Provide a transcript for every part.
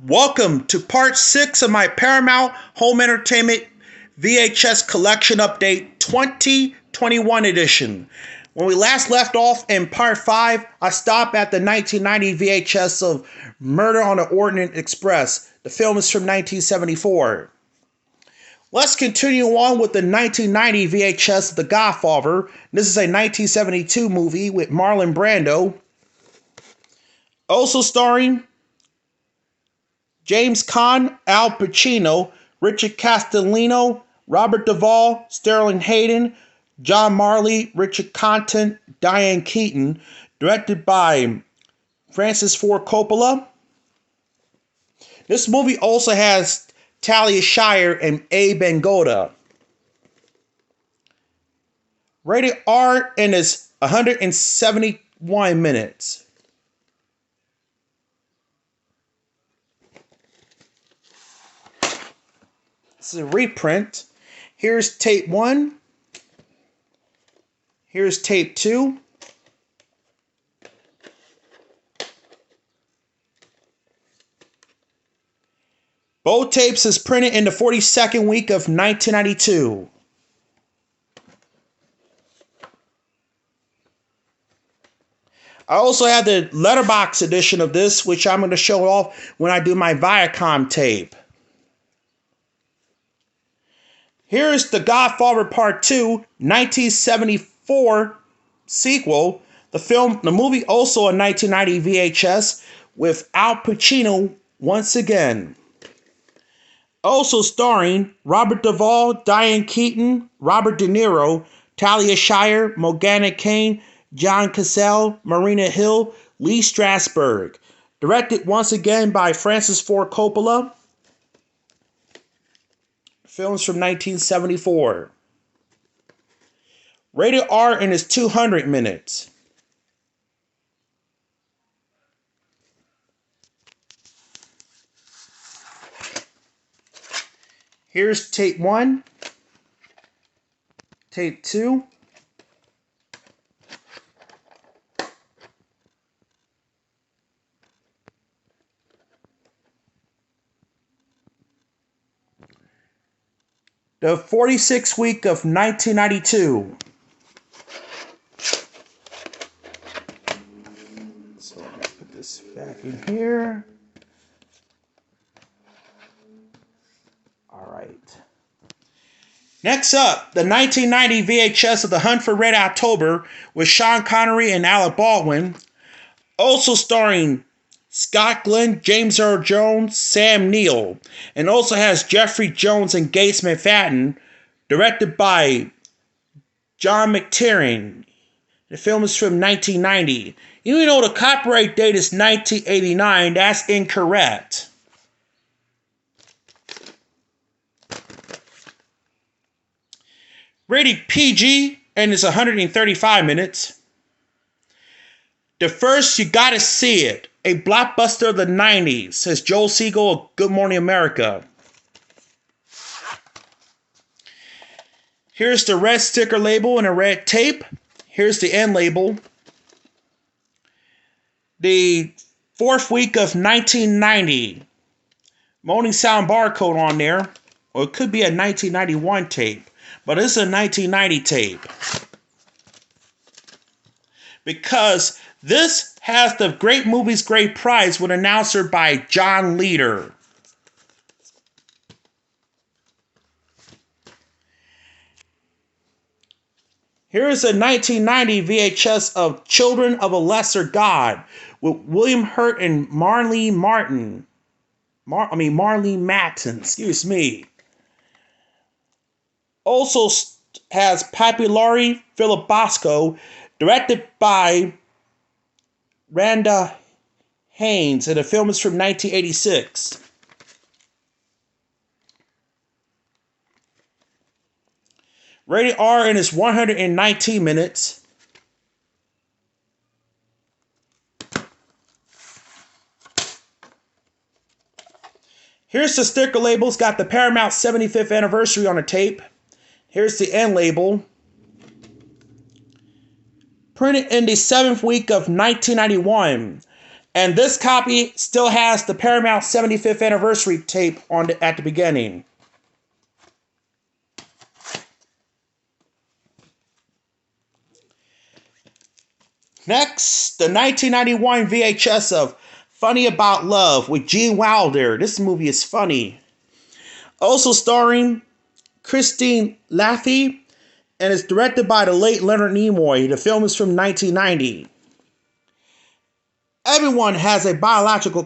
Welcome to part 6 of my Paramount Home Entertainment VHS Collection Update 2021 edition. When we last left off in part 5, I stopped at the 1990 VHS of Murder on the Orient Express. The film is from 1974. Let's continue on with the 1990 VHS The Godfather. This is a 1972 movie with Marlon Brando. Also starring James Caan, Al Pacino, Richard Castellano, Robert Duvall, Sterling Hayden, John Marley, Richard Content, Diane Keaton. Directed by Francis Ford Coppola. This movie also has Talia Shire and Abe Vigoda. Rated R and is 171 minutes. This is a reprint. Here's tape 1. Here's tape 2. Both tapes is printed in the 42nd week of 1992. I also have the letterbox edition of this, which I'm going to show off when I do my Viacom tape. Here's The Godfather Part 2, 1974 sequel. The movie also a 1990 VHS with Al Pacino once again. Also starring Robert Duvall, Diane Keaton, Robert De Niro, Talia Shire, Morgana Kane, John Cassell, Marina Hill, Lee Strasberg. Directed once again by Francis Ford Coppola. Films from 1974. Rated R and is 200 minutes. Here's tape 1. Tape 2. The 46th week of 1992. So I'm going to put this back in here. All right. Next up, the 1990 VHS of The Hunt for Red October with Sean Connery and Alec Baldwin. Also starring Scott Glenn, James Earl Jones, Sam Neill, and also has Jeffrey Jones and Gates McFadden. Directed by John McTiernan. The film is from 1990. Even though the copyright date is 1989, that's incorrect. Rated PG and is 135 minutes. The First You Gotta See It. A blockbuster of the 90s, says Joel Siegel of Good Morning America. Here's the red sticker label and a red tape. Here's the end label. The 4th week of 1990. Moaning Sound barcode on there. Or it could be a 1991 tape. But it's a 1990 tape. Because this has the Great Movies Great Prize with announcer by John Leader. Here is a 1990 VHS of Children of a Lesser God with William Hurt and Marlene Matin, excuse me. Also has Papillari Philip Bosco, directed by Randa Haynes, and the film is from 1986. Rated R and is 119 minutes. Here's the sticker label. It's got the Paramount 75th anniversary on the tape. Here's the end label. Printed in the 7th week of 1991. And this copy still has the Paramount 75th anniversary tape at the beginning. Next, the 1991 VHS of Funny About Love with Gene Wilder. This movie is funny. Also starring Christine Laffey, and is directed by the late Leonard Nimoy. The film is from 1990. Everyone has a biological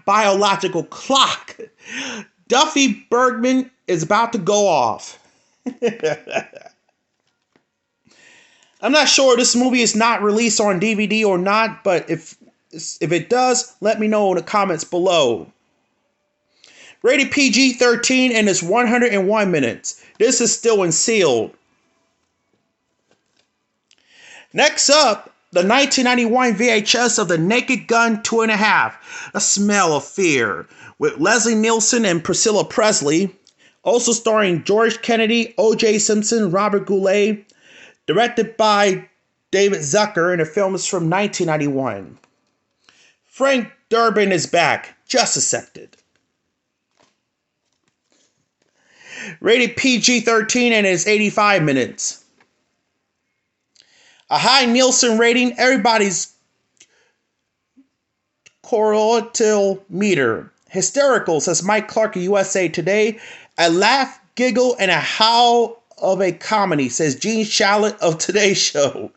biological clock. Duffy Bergman is about to go off. I'm not sure this movie is not released on DVD or not, but if it does, let me know in the comments below. Rated PG-13 and it's 101 minutes. This is still in sealed. Next up, the 1991 VHS of The Naked Gun 2.5, A Smell of Fear, with Leslie Nielsen and Priscilla Presley. Also starring George Kennedy, O.J. Simpson, Robert Goulet. Directed by David Zucker, and the film is from 1991. Frank Durbin is back, just accepted. Rated PG-13 and is 85 minutes. A high Nielsen rating, everybody's correlative meter. Hysterical, says Mike Clark of USA Today. A laugh, giggle, and a howl of a comedy, says Gene Shalit of Today Show.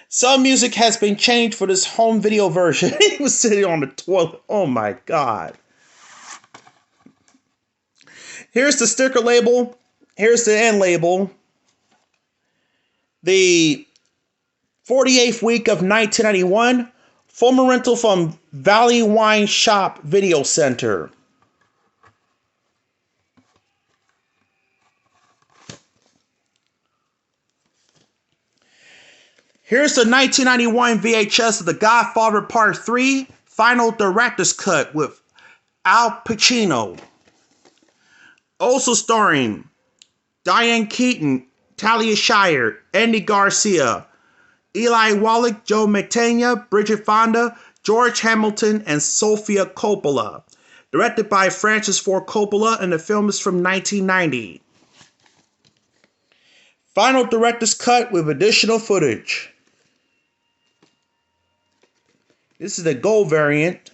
Some music has been changed for this home video version. He was sitting on the toilet. Oh my God. Here's the sticker label. Here's the end label. The 48th week of 1991. Former rental from Valley Wine Shop Video Center. Here's the 1991 VHS of The Godfather Part 3, Final Director's Cut with Al Pacino. Also starring Diane Keaton, Talia Shire, Andy Garcia, Eli Wallach, Joe Mantegna, Bridget Fonda, George Hamilton, and Sofia Coppola. Directed by Francis Ford Coppola, and the film is from 1990. Final Director's Cut with additional footage. This is the gold variant.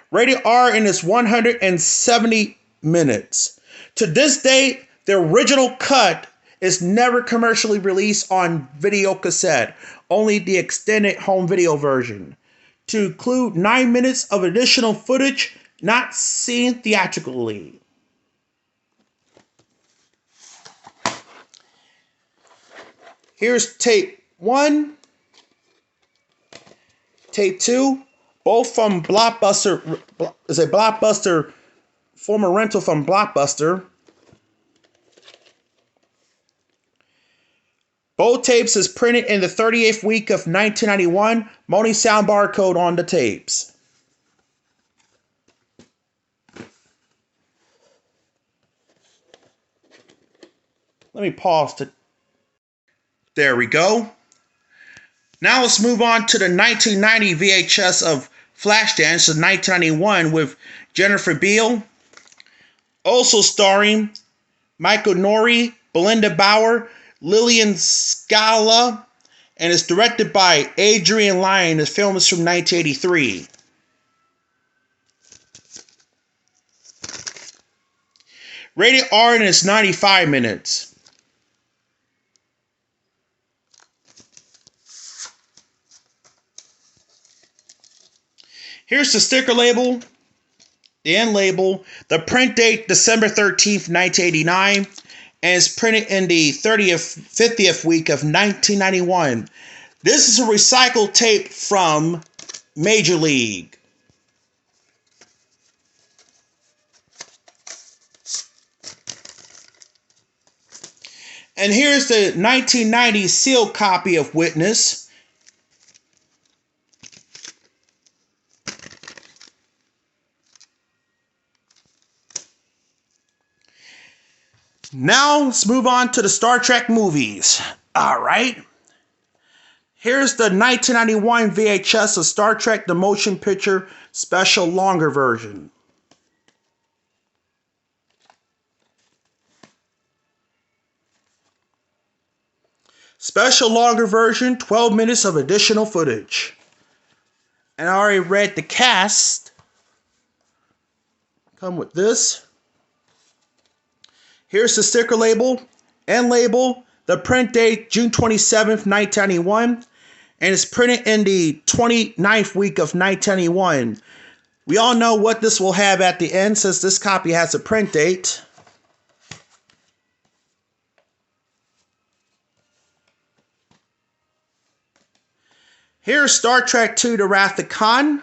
Rated R and it's 170 minutes. To this day, the original cut is never commercially released on video cassette. Only the extended home video version. To include 9 minutes of additional footage not seen theatrically. Here's tape 1. Tape 2. Both from Blockbuster, is a Blockbuster, former rental from Blockbuster. Both tapes is printed in the 38th week of 1991. Money sound barcode on the tapes. Let me pause to... There we go. Now let's move on to the 1990 VHS of Flashdance of 1991 with Jennifer Beal. Also starring Michael Nouri, Belinda Bauer, Lillian Scala, and it's directed by Adrian Lyne. The film is from 1983. Rated R and it's 95 minutes. Here's the sticker label, the end label, the print date December 13th, 1989, and it's printed in the 50th week of 1991. This is a recycled tape from Major League. And here's the 1990 sealed copy of Witness. Now let's move on to the Star Trek movies. All right. Here's the 1991 VHS of Star Trek The Motion Picture Special Longer Version. Special longer version, 12 minutes of additional footage. And I already read the cast. Come with this. Here's the sticker label, end label, the print date June 27th, 1991. And it's printed in the 29th week of 1991. We all know what this will have at the end since this copy has a print date. Here's Star Trek II The Wrath of Khan,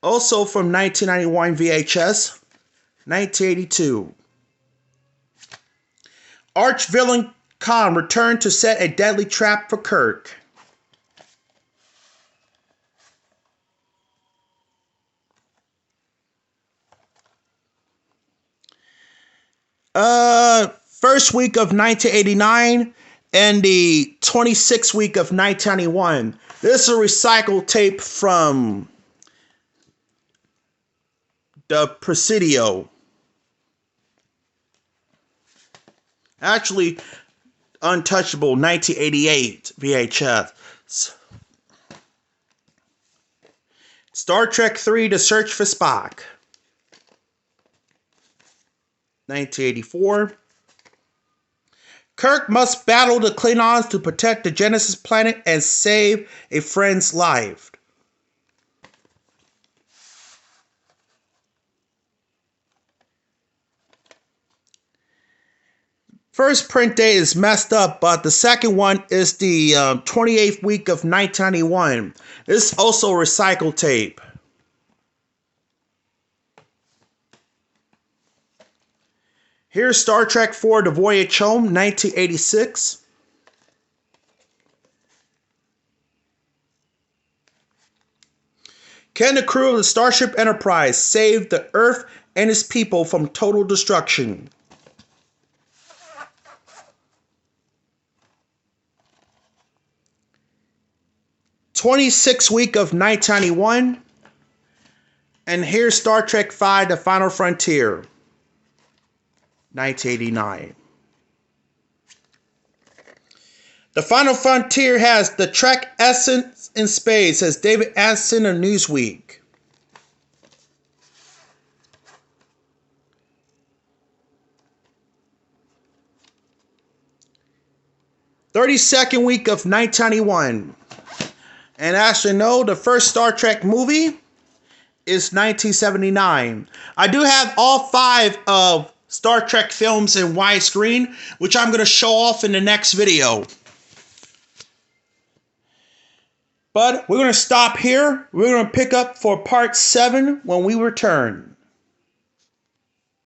also from 1991 VHS, 1982. Arch-villain Khan returned to set a deadly trap for Kirk. First week of 1989. And the 26th week of 1991. This is a recycled tape from the Presidio. Actually, Untouchable 1988 VHS. Star Trek III The Search for Spock. 1984. Kirk must battle the Klingons to protect the Genesis planet and save a friend's life. First print date is messed up, but the second one is the 28th week of 1991. This is also recycled tape. Here's Star Trek IV The Voyage Home, 1986. Can the crew of the Starship Enterprise save the Earth and its people from total destruction? '26th week of 1991. And here's Star Trek V The Final Frontier. 1989. The Final Frontier has the Trek essence in spades, says David Anderson of Newsweek. '32nd week of 1991. And as you know, the first Star Trek movie is 1979. I do have all 5 of Star Trek films in widescreen, which I'm going to show off in the next video. But we're going to stop here. We're going to pick up for part 7 when we return.